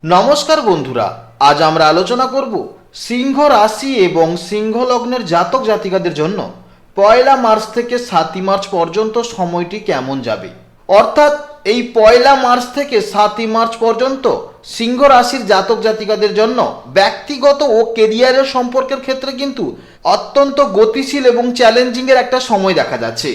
নমস্কার বন্ধুরা, আজ আমরা আলোচনা করব সিংহ রাশি এবং সিংহ লগ্নের জাতক জাতিকাদের জন্য পয়লা মার্চ থেকে 7ই মার্চ পর্যন্ত সময়টি কেমন যাবে। অর্থাৎ এই পয়লা মার্চ থেকে 7ই মার্চ পর্যন্ত সিংহ রাশির জাতক জাতিকাদের জন্য ব্যক্তিগত ও কেরিয়ারের সম্পর্কের ক্ষেত্রে কিন্তু অত্যন্ত গতিশীল এবং চ্যালেঞ্জিংয়ের একটা সময় দেখা যাচ্ছে।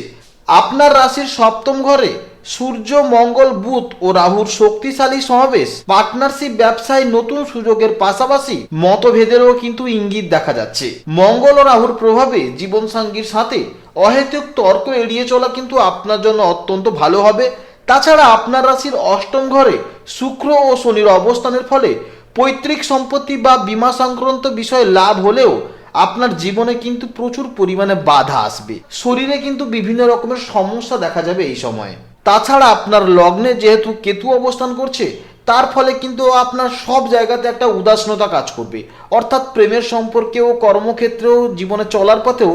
আপনার রাশির সপ্তম ঘরে সূর্য, মঙ্গল, বুধ ও রাহুর শক্তিশালী সমাবেশ পার্টনারশিপ ব্যবসায় নতুন সুযোগের পাশাপাশি মতভেদেরও কিন্তু ইঙ্গিত দেখা যাচ্ছে। মঙ্গল ও রাহুর প্রভাবে জীবনসঙ্গীর সাথে অহেতুক তর্ক এড়িয়ে চলা কিন্তু আপনার জন্য অত্যন্ত ভালো হবে। তাছাড়া আপনার রাশির অষ্টম ঘরে শুক্র ও শনির অবস্থানের ফলে পৈতৃক সম্পত্তি বা বীমা সংক্রান্ত বিষয়ে লাভ হলেও আপনার জীবনে কিন্তু প্রচুর পরিমাণে বাধা আসবে। শরীরে কিন্তু বিভিন্ন রকমের সমস্যা দেখা যাবে এই সময়ে। তাছাড়া আপনার লগ্নে যেহেতু কেতু অবস্থান করছে, তার ফলে কিন্তু আপনার সব জায়গাতে একটা উদাসীনতা কাজ করবে। অর্থাৎ প্রেমের সম্পর্কেও, কর্মক্ষেত্রেও, জীবনে চলার পথেও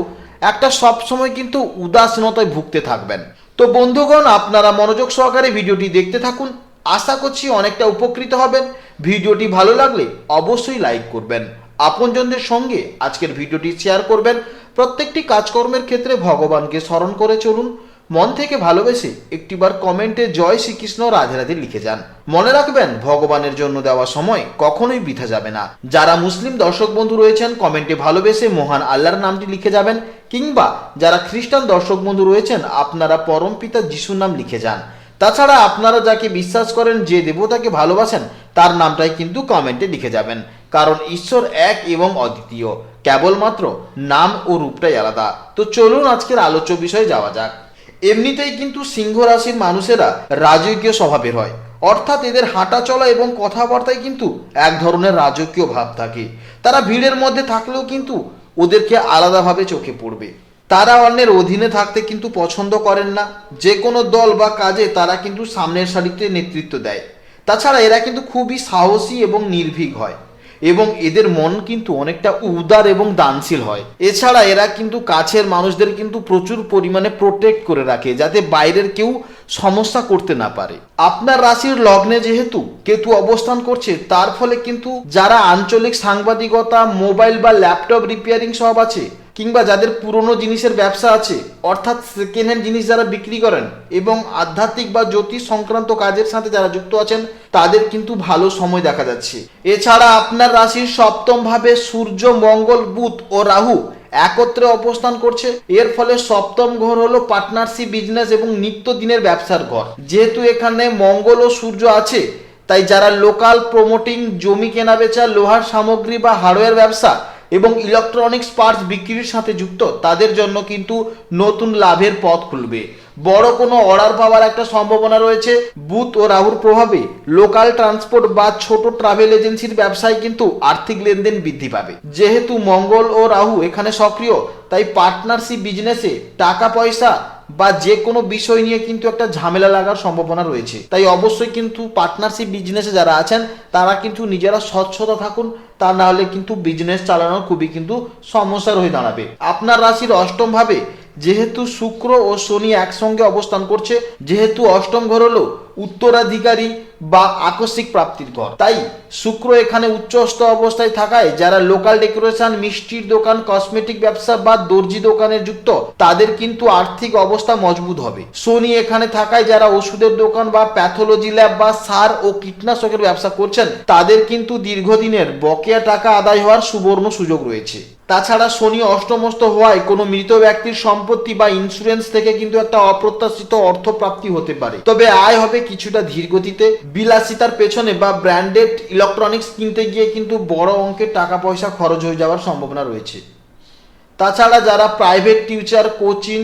একটা সবসময় কিন্তু উদাসীনতায় ভুগতে থাকবেন। তো বন্ধুগণ, আপনারা মনোযোগ সহকারে ভিডিওটি দেখতে থাকুন। আশা করছি অনেকটা উপকৃত হবেন। ভিডিওটি ভালো লাগলে অবশ্যই লাইক করবেন, আপনজনদের সঙ্গে আজকের ভিডিওটি শেয়ার করবেন। প্রত্যেকটি কাজকর্মের ক্ষেত্রে ভগবানকে স্মরণ করে চলুন। মন থেকে ভালোবেসে একটিবার কমেন্টে জয় শ্রীকৃষ্ণ রাধে রাধে লিখে যান। মনে রাখবেন, ভগবানের জন্য দেওয়া সময় কখনোই বৃথা যাবে না। যারা মুসলিম দর্শক বন্ধু রয়েছেন, কমেন্টে ভালোবেসে মহান আল্লাহর নামটি লিখে যাবেন, কিংবা যারা খ্রিস্টান দর্শক বন্ধু রয়েছেন, আপনারা পরম পিতা যিশুর নাম লিখে যান। তাছাড়া আপনারা যাকে বিশ্বাস করেন, যে দেবতাকে ভালোবাসেন, তার নামটাই কিন্তু কমেন্টে লিখে যাবেন। কারণ ঈশ্বর এক এবং অদ্বিতীয়, কেবলমাত্র নাম ও রূপটাই আলাদা। তো চলুন আজকের আলোচ্য বিষয়ে যাওয়া যাক। এমনিতেই কিন্তু সিংহ রাশির মানুষেরা রাজকীয় স্বভাবের হয়। অর্থাৎ এদের হাঁটা চলা এবং কথাবার্তায় কিন্তু এক ধরনের রাজকীয় ভাব থাকে। তারা ভিড়ের মধ্যে থাকলেও কিন্তু ওদেরকে আলাদাভাবে চোখে পড়বে। তারা অন্যের অধীনে থাকতে কিন্তু পছন্দ করেন না। যে কোনো দল বা কাজে তারা কিন্তু সামনের সারিতে নেতৃত্ব দেয়। তাছাড়া এরা কিন্তু খুবই সাহসী এবং নির্ভীক হয়, এবং এদের মন কিন্তু অনেকটা উদার এবং দানশীল হয়। এছাড়া এরা কিন্তু কাছের মানুষদের কিন্তু প্রচুর পরিমাণে প্রোটেক্ট করে রাখে, যাতে বাইরের কেউ সমস্যা করতে না পারে। আপনার রাশির লগ্নে যেহেতু কেতু অবস্থান করছে, তার ফলে কিন্তু যারা আঞ্চলিক সাংবাদিকতা, মোবাইল বা ল্যাপটপ রিপেয়ারিং সব আছে, কিংবা যাদের পুরনো জিনিসের ব্যবসা আছে, অর্থাৎ সেকেন্ড হ্যান্ড জিনিস যারা বিক্রি করেন, এবং আধ্যাত্মিক বা জ্যোতিষ সংক্রান্ত কাজের সাথে যারা যুক্ত আছেন, তাদের কিন্তু ভালো সময় দেখা যাচ্ছে। এছাড়া আপনার রাশির সপ্তম ভাবে সূর্য, মঙ্গল, বুধ ও রাহু একত্রে অবস্থান করছে। এর ফলে সপ্তম ঘর হলো পার্টনারশিপ, বিজনেস এবং নিত্যদিনের ব্যবসার ঘর। যেহেতু এখানে মঙ্গল ও সূর্য আছে, তাই যারা লোকাল প্রমোটিং, জমি কেনা বেচা, লোহার সামগ্রী বা হার্ডওয়্যার ব্যবসা এবং ইলেকট্রনিক্স পার্টস বিক্রির সাথে যুক্ত, তাদের জন্য কিন্তু নতুন লাভের পথ খুলবে। বড় কোনো অর্ডার পাওয়ার একটা সম্ভাবনা রয়েছে। বুধ ও রাহুর প্রভাবে লোকাল ট্রান্সপোর্ট বা ছোট ট্রাভেল এজেন্সির ব্যবসায় কিন্তু আর্থিক লেনদেন বৃদ্ধি পাবে। যেহেতু মঙ্গল ও রাহু এখানে সক্রিয়, তাই পার্টনারশিপ বিজনেসে টাকা পয়সা বা যে কোনো বিষয় নিয়ে কিন্তু একটা ঝামেলা লাগার সম্ভাবনা রয়েছে। তাই অবশ্যই কিন্তু পার্টনারশিপ বিজনেসে যারা আছেন, তারা কিন্তু নিজেরা স্বচ্ছতা থাকুন, তা না হলে কিন্তু বিজনেস চালানো খুবই কিন্তু সমস্যার হয়ে দাঁড়াবে। আপনার রাশির অষ্টম ভাবে যেহেতু শুক্র ও শনি একসঙ্গে অবস্থান করছে, যেহেতু অষ্টম ঘর হলো উত্তরাধিকারী বা আকস্মিক প্রাপ্তির ঘর, তাই শুক্র এখানে উচ্চস্থ অবস্থায় থাকায় যারা লোকাল ডেকোরেশন, মিষ্টির দোকান, কসমেটিক ব্যবসা বা দর্জি দোকানে যুক্ত, তাদের কিন্তু আর্থিক অবস্থা মজবুত হবে। শনি এখানে থাকায় যারা ওষুধের দোকান বা প্যাথোলজি ল্যাব বা সার ও কীটনাশকের ব্যবসা করছেন, তাদের কিন্তু দীর্ঘদিনের বকেয়া টাকা আদায় হওয়ার সুবর্ণ সুযোগ রয়েছে। তাছাড়া শনি অষ্টমস্ত হওয়ায় কোনো মৃত ব্যক্তির সম্পত্তি বা ইন্স্যুরেন্স থেকে কিন্তু একটা অপ্রত্যাশিত অর্থ প্রাপ্তি হতে পারে, তবে আয় হবে কিছুটা ধীর গতিতে। বিলাসিতার পেছনে বা ব্র্যান্ডেড ইলেকট্রনিক্স কিনতে গিয়ে কিন্তু বড় অঙ্কের টাকা পয়সা খরচ হয়ে যাওয়ার সম্ভাবনা রয়েছে। তাছাড়া যারা প্রাইভেট টিউচার, কোচিং,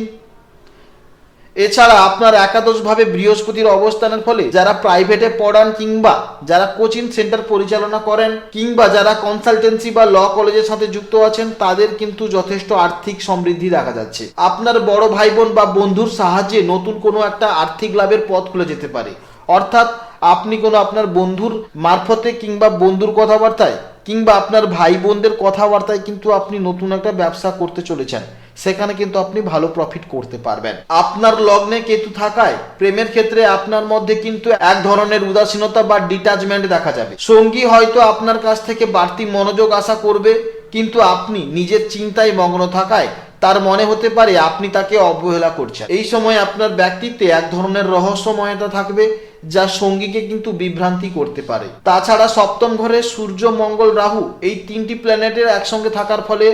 এছাড়া আপনার একাদশভাবে বৃহস্পতির অবস্থানের ফলে যারা প্রাইভেটে পড়ান, কিংবা যারা কোচিং সেন্টার পরিচালনা করেন, কিংবা যারা কনসালটেন্সি বা ল কলেজের সাথে যুক্ত আছেন, তাদের কিন্তু যথেষ্ট আর্থিক সমৃদ্ধি দেখা যাচ্ছে। আপনার বড় ভাই বোন বা বন্ধুর সাহায্যে নতুন কোনো একটা আর্থিক লাভের পথ খুলে যেতে পারে। অর্থাৎ আপনি কোনো আপনার বন্ধুর মারফতে, কিংবা বন্ধুর কথাবার্তায়, কিংবা আপনার ভাই বোনদের কথাবার্তায় কিন্তু আপনি নতুন একটা ব্যবসা করতে চলেছেন, সেখানে কিন্তু আপনি ভালো প্রফিট করতে পারবেন। আপনার লগ্নে কেতু থাকায় প্রেমের ক্ষেত্রে আপনার মধ্যে কিন্তু এক ধরনের উদাসীনতা বা ডিটাচমেন্ট দেখা যাবে। সঙ্গী হয়তো আপনার কাছ থেকে বাড়তি মনোযোগ আশা করবে, কিন্তু আপনি নিজের চিন্তায় মগ্ন থাকায় তার মনে হতে পারে আপনি তাকে অবহেলা করছেন। এই সময় আপনার ব্যক্তিত্বে এক ধরনের রহস্যময়তা থাকবে, যা সঙ্গীকে কিন্তু বিভ্রান্তি করতে পারে। তাছাড়া সপ্তম ঘরে সূর্য, মঙ্গল, রাহু এই তিনটি প্ল্যানেটের একসঙ্গে থাকার ফলে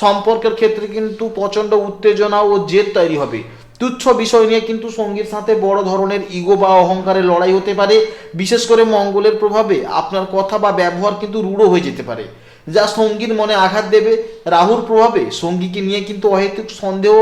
সম্পর্কের ক্ষেত্রে কিন্তু প্রচন্ড উত্তেজনা ও জেদ তৈরি হবে। তুচ্ছ বিষয় নিয়ে কিন্তু সঙ্গীর সাথে বড় ধরনের ইগো বা অহংকারের লড়াই হতে পারে। বিশেষ করে মঙ্গলের প্রভাবে আপনার কথা বা ব্যবহার কিন্তু রূঢ় হয়ে যেতে পারে, যা সঙ্গীর মনে আঘাত দেবে। রাহুর প্রভাবে সঙ্গীকে নিয়ে কিন্তু অহেতুক সন্দেহ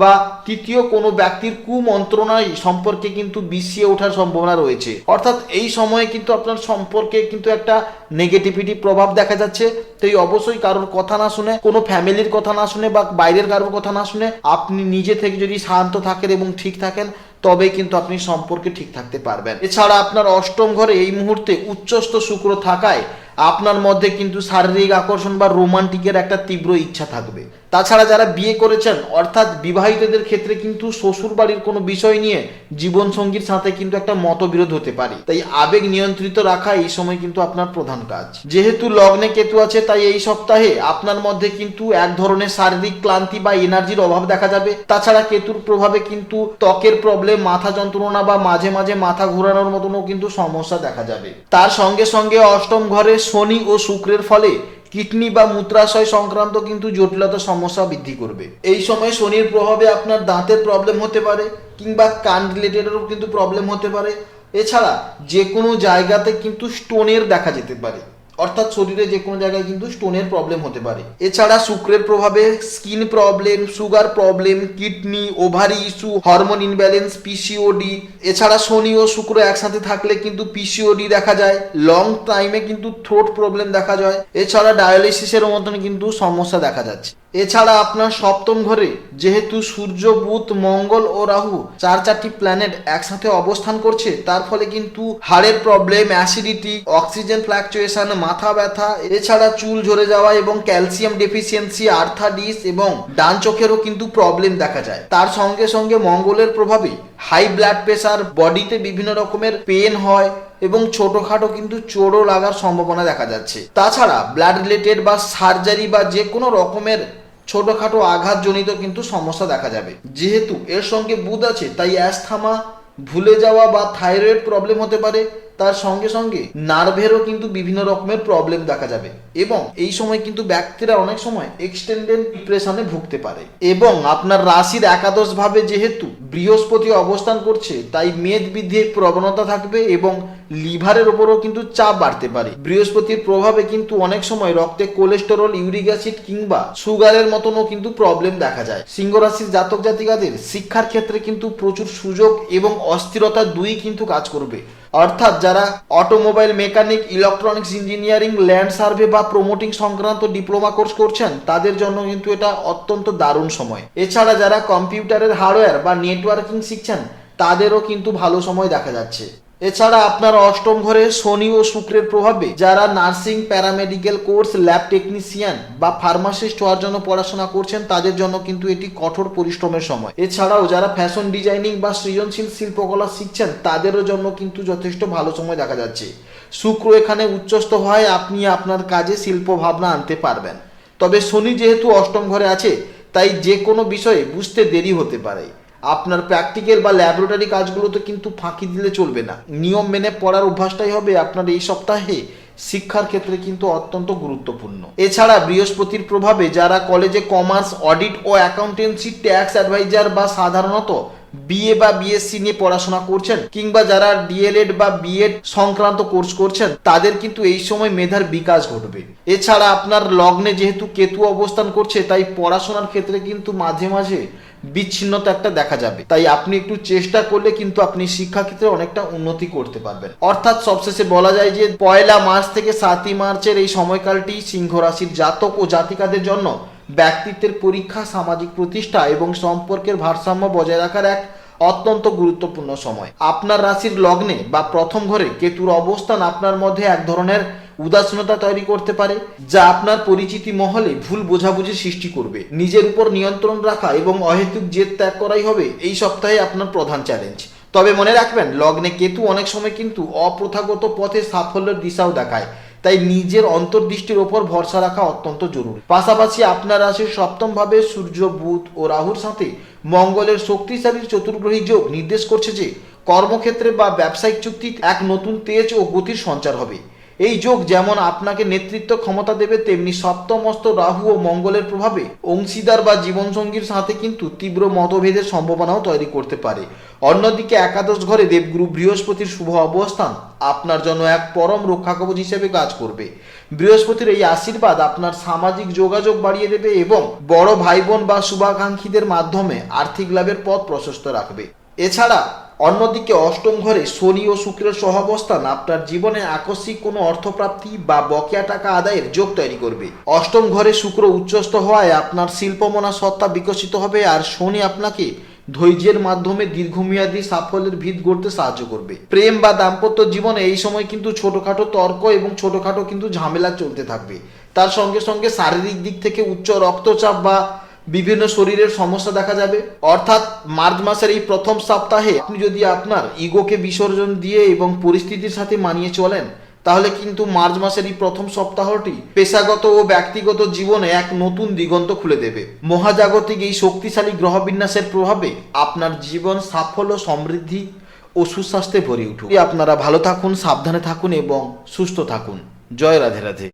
বা তৃতীয় কোনো ব্যক্তির কুমন্ত্রণায় সম্পর্কে কিন্তু বিষিয়ে ওঠার সম্ভাবনা রয়েছে। অর্থাৎ এই সময়ে কিন্তু আপনার সম্পর্কে কিন্তু একটা নেগেটিভিটি প্রভাব দেখা যাচ্ছে। তাই অবশ্যই কারোর কথা না শুনে, কোনো ফ্যামিলির কথা না শুনে বা বাইরের কারোর কথা না শুনে আপনি নিজে থেকে যদি শান্ত থাকেন এবং ঠিক থাকেন, তবেই কিন্তু আপনি সম্পর্কে ঠিক থাকতে পারবেন। এছাড়া আপনার অষ্টম ঘরে এই মুহূর্তে উচ্চস্থ শুক্র থাকায় আপনার মধ্যে কিন্তু শারীরিক আকর্ষণ বা রোমান্টিকের একটা তীব্র ইচ্ছা থাকবে। তাছাড়া যারা বিয়ে করেছেন অর্থাৎ বিবাহিতদের ক্ষেত্রে কিন্তু শ্বশুর বাড়ির কোনো বিষয় নিয়ে জীবন সঙ্গীর সাথে কিন্তু একটা মতবিরোধ হতে পারে। তাই আবেগ নিয়ন্ত্রিত রাখা এই সময় কিন্তু আপনার প্রধান কাজ। যেহেতু লগ্নে কেতু আছে, তাই এই সপ্তাহে আপনার মধ্যে কিন্তু এক ধরনের শারীরিক ক্লান্তি বা এনার্জির অভাব দেখা যাবে। তাছাড়া কেতুর প্রভাবে কিন্তু ত্বকের প্রবলেম, মাথা যন্ত্রণা বা মাঝে মাঝে মাথা ঘোরানোর মতনও কিন্তু সমস্যা দেখা যাবে। তার সঙ্গে সঙ্গে অষ্টম ঘরে শনি ও শুক্রের ফলে কিডনি বা মূত্রাশয় সংক্রান্ত কিন্তু জটিলতা সমস্যা বৃদ্ধি করবে। এই সময় শনির প্রভাবে আপনার দাঁতের প্রবলেম হতে পারে, কিংবা কান রিলেটেডেরও কিন্তু প্রবলেম হতে পারে। এছাড়া যে কোনো জায়গাতে কিন্তু স্টোনের দেখা যেতে পারে, অর্থাৎ শরীরে যে কোনো জায়গায় কিন্তু স্টোনের প্রবলেম হতে পারে। এছাড়া শুক্রের প্রভাবে skin problem, sugar problem, kidney, ovary issue, hormone imbalance, PCOD. এছাড়া শনি ও শুক্র একসাথে থাকলে কিন্তু পিসিওডি দেখা যায়। লং টাইমে কিন্তু থ্রোট প্রবলেম দেখা যায়। এছাড়া ডায়ালিসিসের মতন কিন্তু সমস্যা দেখা যাচ্ছে। এছাড়া আপনার সপ্তম ঘরে যেহেতু সূর্য, বুধ, মঙ্গল ও রাহু চারটি প্ল্যানেট একসাথে অবস্থান করছে, তার ফলে কিন্তু হাড়ের প্রবলেম, অ্যাসিডিটি, অক্সিজেন ফ্ল্যাকচুয়েশন, মাথা ব্যথা, এছাড়া চুল ঝরে যাওয়া এবং ক্যালসিয়াম ডেফিসিয়েন্সি, আর্থাডিস এবং ডান চোখেরও কিন্তু প্রবলেম দেখা যায়। তার সঙ্গে সঙ্গে মঙ্গলের প্রভাবে হাই ব্লাড প্রেশার, বডিতে বিভিন্ন রকমের পেন হয় এবং ছোটখাটো কিন্তু চোটও লাগার সম্ভাবনা দেখা যাচ্ছে। তাছাড়া ব্লাড রিলেটেড বা সার্জারি বা যে কোনো রকমের ছোটখাটো আঘাতজনিত কিন্তু সমস্যা দেখা যাবে। যেহেতু এর সঙ্গে বুধ আছে, তাই অ্যাस्थমা, ভুলে যাওয়া বা থাইরয়েড প্রবলেম হতে পারে। তার সঙ্গে সঙ্গে নার্ভেরও কিন্তু বিভিন্ন রকমের প্রবলেম দেখা যাবে এবং এই সময় কিন্তু ব্যক্তিরা অনেক সময় এক্সটেন্ডেড ডিপ্রেশনে ভুগতে পারে। এবং আপনার রাশির একাদশ ভাবে যেহেতু বৃহস্পতি অবস্থান করছে, তাই মেদ বৃদ্ধির প্রবণতা থাকবে এবং লিভারের ওপরও কিন্তু চাপ বাড়তে পারে। বৃহস্পতির প্রভাবে কিন্তু অনেক সময় রক্তে কোলেস্টেরল, ইউরিক অ্যাসিড কিংবা সুগারের মতনও কিন্তু প্রবলেম দেখা যায়। সিংহ রাশির জাতক জাতিকাদের শিক্ষার ক্ষেত্রে কিন্তু প্রচুর সুযোগ এবং অস্থিরতা দুই কিন্তু কাজ করবে। অর্থাৎ যারা automobile mechanic, electronics engineering, land survey বা প্রমোটিং সংক্রান্ত ডিপ্লোমা কোর্স করছেন, তাদের জন্য কিন্তু এটা অত্যন্ত দারুণ সময়। এছাড়া যারা কম্পিউটারের হার্ডওয়্যার বা নেটওয়ার্কিং শিখছেন, তাদেরও কিন্তু ভালো সময় দেখা যাচ্ছে। এছাড়া আপনার অষ্টম ঘরে শনি ও শুক্রের প্রভাবে যারা nursing, paramedical course, lab technician বা ফার্মাসিস্ট হওয়ার জন্য পড়াশোনা করছেন, তাদের জন্য কিন্তু এটি কঠোর পরিশ্রমের সময়। এছাড়াও যারা ফ্যাশন ডিজাইনিং বা সৃজনশীল শিল্পকলা শিখছেন, তাদেরও জন্য কিন্তু যথেষ্ট ভালো সময় দেখা যাচ্ছে। শুক্র এখানে উচ্চস্থ হয়, আপনি আপনার কাজে শিল্প ভাবনা আনতে পারবেন। তবে শনি যেহেতু অষ্টম ঘরে আছে, তাই যে কোনো বিষয়ে বুঝতে দেরি হতে পারে। আপনার প্র্যাকটিক্যাল বা ল্যাবরেটরি কাজগুলোতে কিন্তু ফাঁকি দিলে চলবে না। নিয়ম মেনে পড়ার অভ্যাসটাই হবে আপনার এই সপ্তাহে শিক্ষার ক্ষেত্রে কিন্তু অত্যন্ত গুরুত্বপূর্ণ। এছাড়া বৃহস্পতির প্রভাবে যারা কলেজে কমার্স, অডিট ও অ্যাকাউন্টেন্সি, ট্যাক্স অ্যাডভাইজার বা সাধারণত বিএ বা বিএসসি নিয়ে পড়াশোনা করছেন, কিংবা যারা ডিএলএড বা বিএড সংক্রান্ত কোর্স করছেন, তাদের কিন্তু এই সময় মেধার বিকাশ ঘটবে। এছাড়া আপনার লগ্নে যেহেতু কেতু অবস্থান করছে, তাই পড়াশোনার ক্ষেত্রে কিন্তু মাঝে মাঝে বিচ্ছিন্নতা একটা দেখা যাবে। তাই আপনি একটু চেষ্টা করলে কিন্তু আপনি শিক্ষাক্ষেত্রে অনেকটা উন্নতি করতে পারবেন। অর্থাৎ সবশেষে বলা যায় যে 1 মার্চ থেকে 7 মার্চের এই সময়কালটি সিংহ রাশির জাতক ও জাতিকাদের জন্য ব্যক্তিত্বের পরীক্ষা, সামাজিক প্রতিষ্ঠা এবং সম্পর্কের ভারসাম্য বজায় রাখার এক অত্যন্ত গুরুত্বপূর্ণ সময়। আপনার রাশির লগ্নে বা প্রথম ঘরে কেতুর অবস্থান আপনার মধ্যে এক ধরনের উদাসীনতা তৈরি করতে পারে, যা আপনার পরিচিতি মহলে ভুল বোঝাবুঝি সৃষ্টি করবে। নিজের উপর নিয়ন্ত্রণ রাখা এবং অহেতুক জেদ ত্যাগ করাই হবে এই সপ্তাহে আপনার প্রধান চ্যালেঞ্জ। তবে মনে রাখবেন, লগ্নে কেতু অনেক সময় কিন্তু অপ্রথাগত পথে সাফল্যের দিশাও দেখায়, তাই নিজের অন্তর্দৃষ্টির ওপর ভরসা রাখা অত্যন্ত জরুরি। পাশাপাশি আপনার রাশির সপ্তম ভাবে সূর্য, বুধ ও রাহুর সাথে মঙ্গলের শক্তিশালী চতুর্গ্রহী যোগ নির্দেশ করছে যে কর্মক্ষেত্রে বা ব্যবসায়িক চুক্তিতে এক নতুন তেজ ও গতির সঞ্চার হবে। এই যোগ যেমন আপনাকে নেতৃত্ব ক্ষমতা দেবে, তেমনি সপ্তমস্ত রাহু ও মঙ্গলের প্রভাবে অংশীদার বা জীবনসঙ্গীর সাথে কিন্তু তীব্র মতভেদের সম্ভাবনাও তৈরি করতে পারে। অন্যদিকে একাদশ ঘরে দেবগুরু বৃহস্পতির শুভ অবস্থান আপনার জন্য এক পরম রক্ষাকবচ হিসেবে কাজ করবে। বৃহস্পতির এই আশীর্বাদ আপনার সামাজিক যোগাযোগ বাড়িয়ে দেবে এবং বড় ভাই বোন বা শুভাকাঙ্ক্ষীদের মাধ্যমে আর্থিক লাভের পথ প্রশস্ত রাখবে। এছাড়া অন্যদিকে অষ্টম ঘরে শনি ও শুক্রের সহাবস্থান আপনার জীবনে আকস্মিক কোনো অর্থপ্রাপ্তি বা বকেয়া টাকা আদায়ের যোগ তৈরি করবে। অষ্টম ঘরে শুক্র উচ্চস্থ হওয়ায় আপনার শিল্পমনা সত্তা বিকশিত হবে, আর শনি আপনাকে ধৈর্যের মাধ্যমে দীর্ঘমেয়াদী সাফল্যের ভিত গড়তে সাহায্য করবে। প্রেম বা দাম্পত্য জীবনে এই সময় কিন্তু ছোটখাটো তর্ক এবং ছোটখাটো কিন্তু ঝামেলা চলতে থাকবে। তার সঙ্গে সঙ্গে শারীরিক দিক থেকে উচ্চ রক্তচাপ বা বিভিন্ন শরীরের সমস্যা দেখা যাবে। অর্থাৎ মার্চ মাসের এই প্রথম সপ্তাহে আপনি যদি আপনার ইগোকে বিসর্জন দিয়ে এবং পরিস্থিতির সাথে মানিয়ে চলেন, তাহলে কিন্তু মার্চ মাসের এই প্রথম সপ্তাহটি পেশাগত ও ব্যক্তিগত জীবনে এক নতুন দিগন্ত খুলে দেবে। মহাজাগতিক এই শক্তিশালী গ্রহবিন্যাসের প্রভাবে আপনার জীবন সাফল্য, সমৃদ্ধি ও সুস্বাস্থ্যে ভরে উঠুক। আপনারা ভালো থাকুন, সাবধানে থাকুন এবং সুস্থ থাকুন। জয় রাধে রাধে।